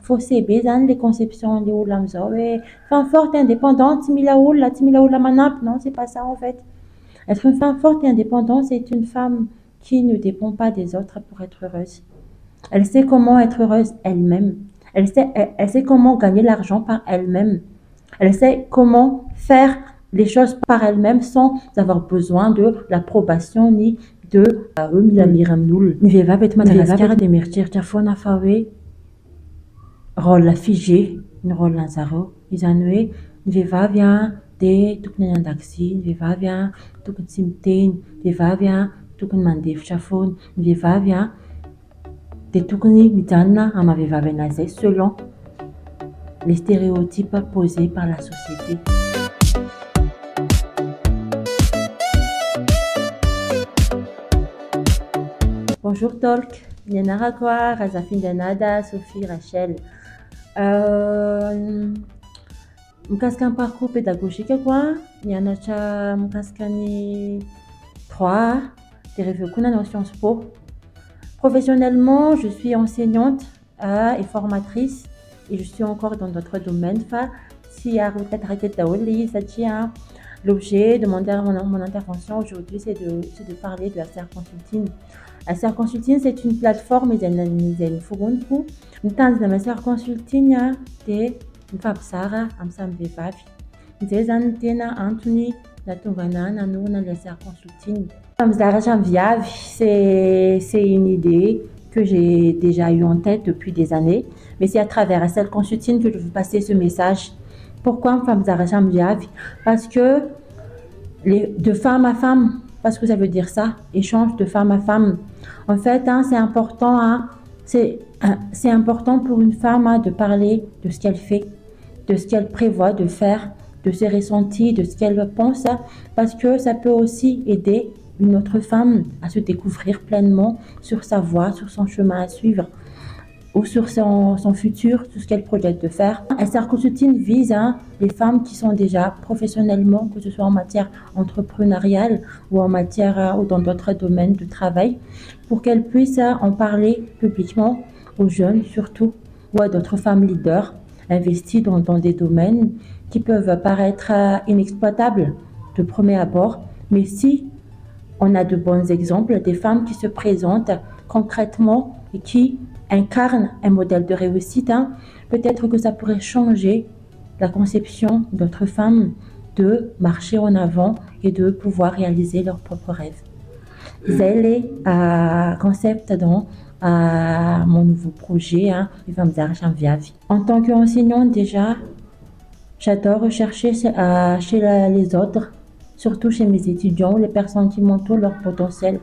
faussé bezan les conceptions les oulam zoé femme forte et indépendante timila oula manap non c'est pas ça en fait. Être une femme forte et indépendante c'est une femme qui ne dépend pas des autres pour être heureuse. Elle sait comment être heureuse elle-même. Elle sait comment gagner l'argent par elle-même. Elle sait comment faire les choses par elle-même sans avoir besoin de l'approbation ni de Milamiram Nul. Niveva bet Madagascar de Mirtir Tiafona Fawe, rôle figé, une rôle Lazaro, Isanue, Niveva vient de Tuknayan Daxi, Niveva vient Tukun Simtain, Niveva vient Tukun Mandef Chafon, Niveva vient de Tukuni Mitana Amaveva Benazé selon les stéréotypes posés par la société. Bonjour Tolk, Niana Rakwa, Razafin Danada, Sophie, Rachel. Mkaskan parcours pédagogique quoi, Niana cha mkaskani 3, des revue kuna en Sciences Po. Professionnellement, je suis enseignante et formatrice et je suis encore dans d'autres domaines. L'objet de mon intervention aujourd'hui, c'est de parler de ACR Consulting. ACR Consulting, c'est une plateforme et une fogunku. Nous avons une ACR Consulting de Fabsara, Amsam Vevav. Nous avons Anthony, la Tongana, nous avons ACR Consulting. C'est une idée que j'ai déjà eue en tête depuis des années, mais c'est à travers ACR Consulting que je veux passer ce message. Pourquoi Femme Zaracham Viavi? Parce que de femme à femme, parce que ça veut dire ça, échange de femme à femme. En fait, c'est important, c'est important pour une femme de parler de ce qu'elle fait, de ce qu'elle prévoit de faire, de ses ressentis, de ce qu'elle pense, parce que ça peut aussi aider une autre femme à se découvrir pleinement sur sa voie, sur son chemin à suivre, ou sur son futur, sur ce qu'elle projette de faire. ACR Consulting vise les femmes qui sont déjà professionnellement, que ce soit en matière entrepreneuriale ou en matière ou dans d'autres domaines de travail, pour qu'elles puissent en parler publiquement aux jeunes surtout, ou à d'autres femmes leaders investies dans des domaines qui peuvent paraître inexploitables de premier abord, mais si on a de bons exemples, des femmes qui se présentent concrètement et qui incarnent un modèle de réussite, peut-être que ça pourrait changer la conception d'autres femmes de marcher en avant et de pouvoir réaliser leurs propres rêves. C'est le concept dans mon nouveau projet, Femmes d'Argent Viavi. En tant qu'enseignante déjà, j'adore rechercher chez les autres, surtout chez mes étudiants, les personnes qui m'entourent, leur potentiel.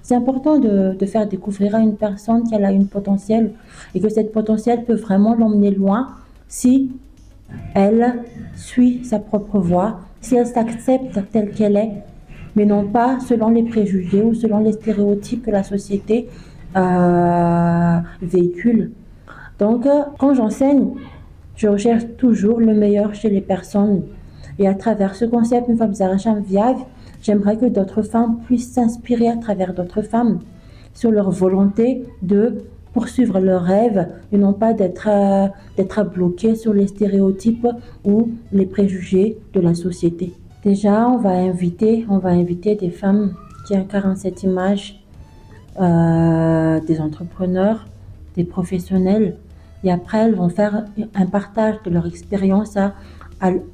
C'est important de faire découvrir à une personne qu'elle a une potentiel et que cette potentiel peut vraiment l'emmener loin si elle suit sa propre voie, si elle s'accepte telle qu'elle est, mais non pas selon les préjugés ou selon les stéréotypes que la société véhicule. Donc, quand j'enseigne, je recherche toujours le meilleur chez les personnes. Et à travers ce concept, une femme Zaracham Viav, j'aimerais que d'autres femmes puissent s'inspirer à travers d'autres femmes sur leur volonté de poursuivre leurs rêves et non pas d'être bloquées sur les stéréotypes ou les préjugés de la société. Déjà, on va inviter des femmes qui incarnent cette image, des entrepreneurs, des professionnels, et après elles vont faire un partage de leur expérience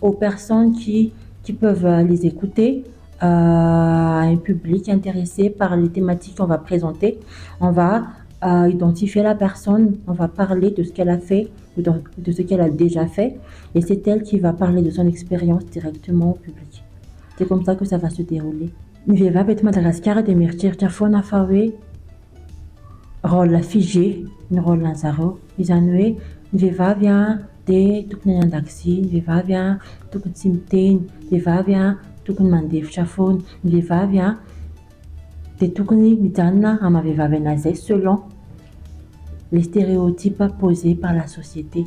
aux personnes qui peuvent les écouter, à un public intéressé par les thématiques qu'on va présenter. On va identifier la personne, on va parler de ce qu'elle a fait ou de ce qu'elle a déjà fait, et c'est elle qui va parler de son expérience directement au public. C'est comme ça que ça va se dérouler. Niveva bet Madagascar de Mirtir Tiafona Fawe, rôle figé, une rôle Lazaro, Isanue, Niveva vient de Tuknayan Daxi, Niveva vient Tukun Simtain, Niveva vient Tukun Mandef Chafon, Niveva vient de Tukuni Mitana Amaveva Benazé selon les stéréotypes posés par la société.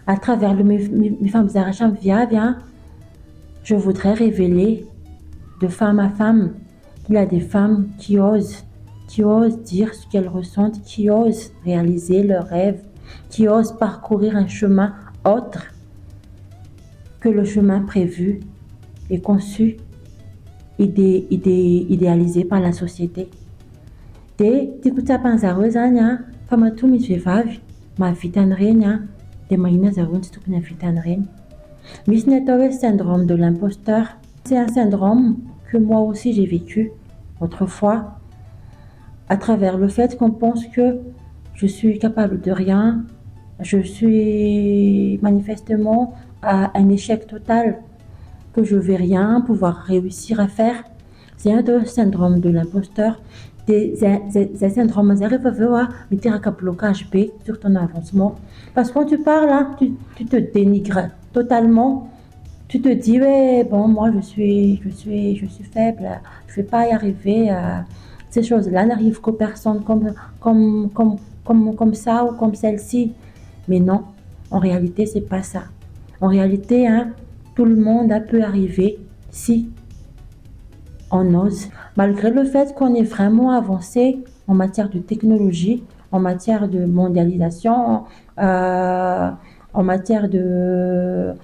À travers mes femmes Zaracham Viav, je voudrais révéler de femme à femme qu'il y a des femmes qui osent dire ce qu'elles ressentent, qui osent réaliser leurs rêves, qui ose parcourir un chemin autre que le chemin prévu et conçu, idéalisé par la société. De tiako tsapany zareo zany fa matoa misy vehivavy mahavita an'ireny dia mahina zareo tsy tokony havita an'ireny. Misy ny atao hoe syndrome de l'imposteur. C'est un syndrome que moi aussi j'ai vécu autrefois, à travers le fait qu'on pense que je suis capable de rien, je suis manifestement à un échec total, que je ne vais rien pouvoir réussir à faire. C'est un syndrome de l'imposteur. Ces syndromes arrivent à blocage B sur ton avancement. Parce que quand tu parles, tu te dénigres totalement. Tu te dis, ouais, bon, moi je suis faible, je ne vais pas y arriver. Ces choses-là n'arrivent qu'aux personnes comme ça ou comme celle-ci. Mais non, en réalité, c'est pas ça. En réalité, tout le monde peut arriver si on ose. Malgré le fait qu'on est vraiment avancé en matière de technologie, en matière de mondialisation, en matière de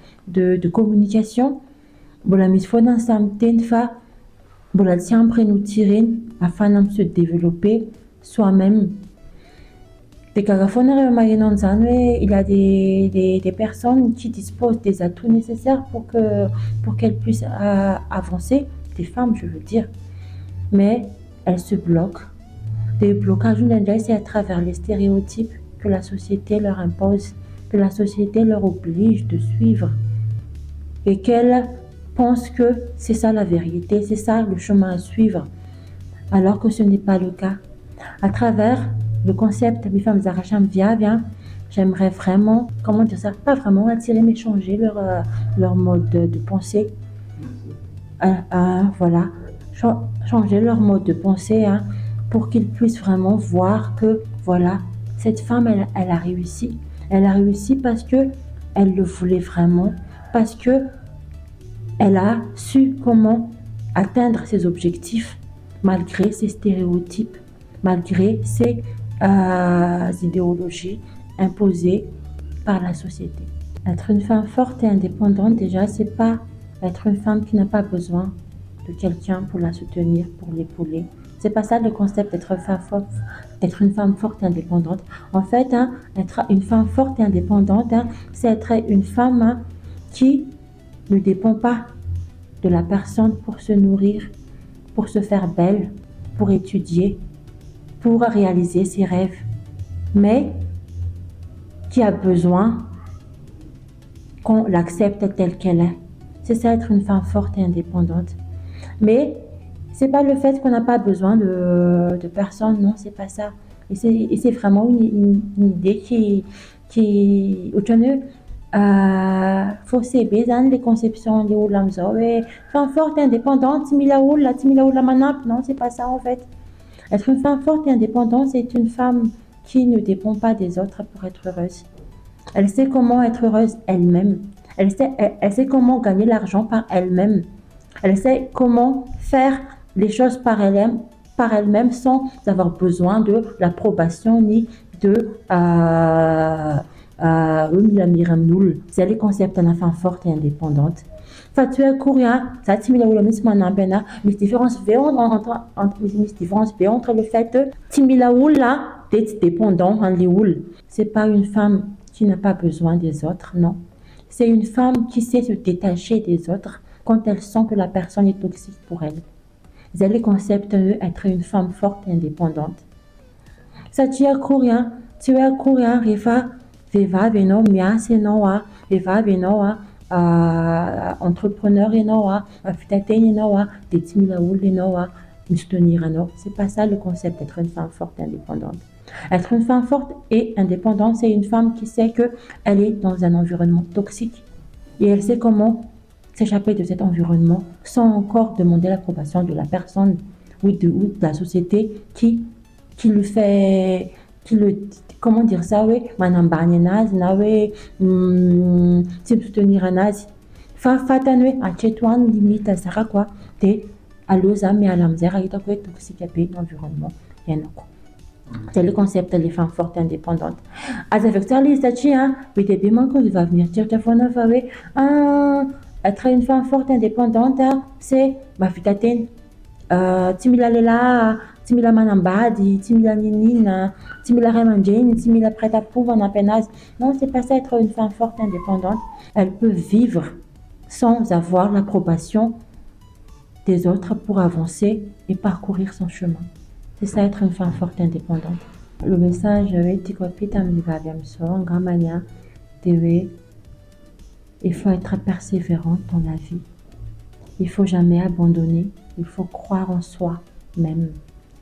communication, bola misy foana samy teny fa bola tsy ampy reny ho tireny afin de se développer soi-même. Il y a des personnes qui disposent des atouts nécessaires pour qu'elles puissent avancer, des femmes je veux dire, mais elles se bloquent. Des blocages, c'est à travers les stéréotypes que la société leur impose, que la société leur oblige de suivre, et qu'elles pensent que c'est ça la vérité, c'est ça le chemin à suivre, alors que ce n'est pas le cas. À travers le concept des femmes Zaracham Viavia, j'aimerais vraiment, comment dire ça, pas vraiment attirer mais changer leur mode de pensée. Voilà, changer leur mode de pensée pour qu'ils puissent vraiment voir que voilà, cette femme elle a réussi. Elle a réussi parce que elle le voulait vraiment, parce que elle a su comment atteindre ses objectifs malgré ses stéréotypes, malgré ses idéologies imposées par la société. Être une femme forte et indépendante, déjà, c'est pas être une femme qui n'a pas besoin de quelqu'un pour la soutenir, pour l'épauler. C'est pas ça le concept d'être une femme forte et indépendante. En fait, être une femme forte et indépendante, c'est être une femme qui ne dépend pas de la personne pour se nourrir, pour se faire belle, pour étudier, pour réaliser ses rêves, mais qui a besoin qu'on l'accepte telle qu'elle est. C'est ça être une femme forte et indépendante. Mais c'est pas le fait qu'on n'a pas besoin de personne, non, c'est pas ça. Et c'est vraiment une idée qui faut s'aimer les conceptions de femme forte et indépendante, la manap, non, c'est pas ça en fait. Être une femme forte et indépendante, c'est une femme qui ne dépend pas des autres pour être heureuse. Elle sait comment être heureuse elle-même. Elle sait comment gagner l'argent par elle-même. Elle sait comment faire les choses par elle-même sans avoir besoin de l'approbation ni de c'est les concepts d'une femme forte et indépendante. Fatuel Kouria, ça timila oula mis manambena, mis différence entre le fait de timila oula d'être dépendant en lioul. C'est pas une femme qui n'a pas besoin des autres, non. C'est une femme qui sait se détacher des autres quand elle sent que la personne est toxique pour elle. C'est les concepts d'être une femme forte et indépendante. Ça tia Kouria, rifa Veva Veno Mias et Noah, Veva Veno entrepreneur et Noah, Fitaten et Noah, des Timilaoul et Noah, Mustenir et Noah. C'est pas ça le concept d'être une femme forte et indépendante. Être une femme forte et indépendante, c'est une femme qui sait qu'elle est dans un environnement toxique et elle sait comment s'échapper de cet environnement sans encore demander l'approbation de la personne ou de la société qui le fait, comment dire ça, oui, manambanye nazi, na oui, c'est soutenir un nazi. Fatanwe, achetouan limite à ça, quoi, te, allo, zami, alamzera, ita, quoi, toxique à l'environnement, y'en a quoi. C'est le concept des femmes fortes indépendantes. Avec ça, les statuts, oui, des paiements quand tu vas venir dire ta femme, être une femme forte indépendante, c'est ma fille t'atteint. Timila lela, timila manambadi, timila ninina, timila remanjane, timila prête à pouvoir en penase. Non, c'est pas ça être une femme forte indépendante. Elle peut vivre sans avoir l'approbation des autres pour avancer et parcourir son chemin. C'est ça être une femme forte indépendante. Le message est il faut être persévérante dans la vie. Il faut jamais abandonner. Il faut croire en soi-même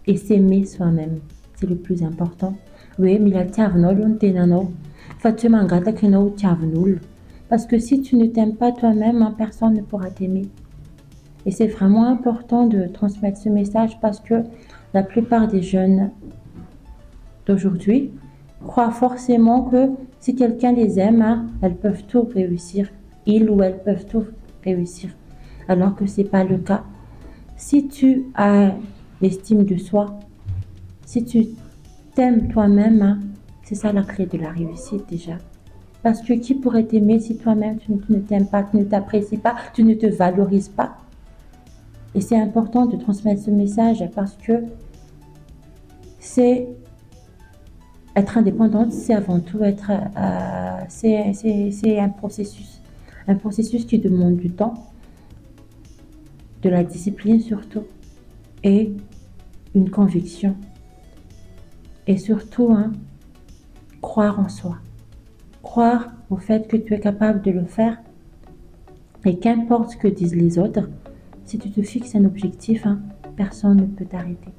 et s'aimer soi-même. C'est le plus important. Oui, mais la parce que si tu ne t'aimes pas toi-même, personne ne pourra t'aimer. Et c'est vraiment important de transmettre ce message parce que la plupart des jeunes d'aujourd'hui croient forcément que si quelqu'un les aime, elles peuvent tout réussir. Ils ou elles peuvent tout réussir. Alors que ce n'est pas le cas. Si tu as l'estime de soi, si tu t'aimes toi-même, c'est ça la clé de la réussite déjà. Parce que qui pourrait t'aimer si toi-même tu ne t'aimes pas, tu ne t'apprécies pas, tu ne te valorises pas? Et c'est important de transmettre ce message parce que c'est être indépendante, c'est avant tout être, c'est un processus qui demande du temps, de la discipline surtout, et une conviction. Et surtout, croire en soi. Croire au fait que tu es capable de le faire. Et qu'importe ce que disent les autres, si tu te fixes un objectif, personne ne peut t'arrêter.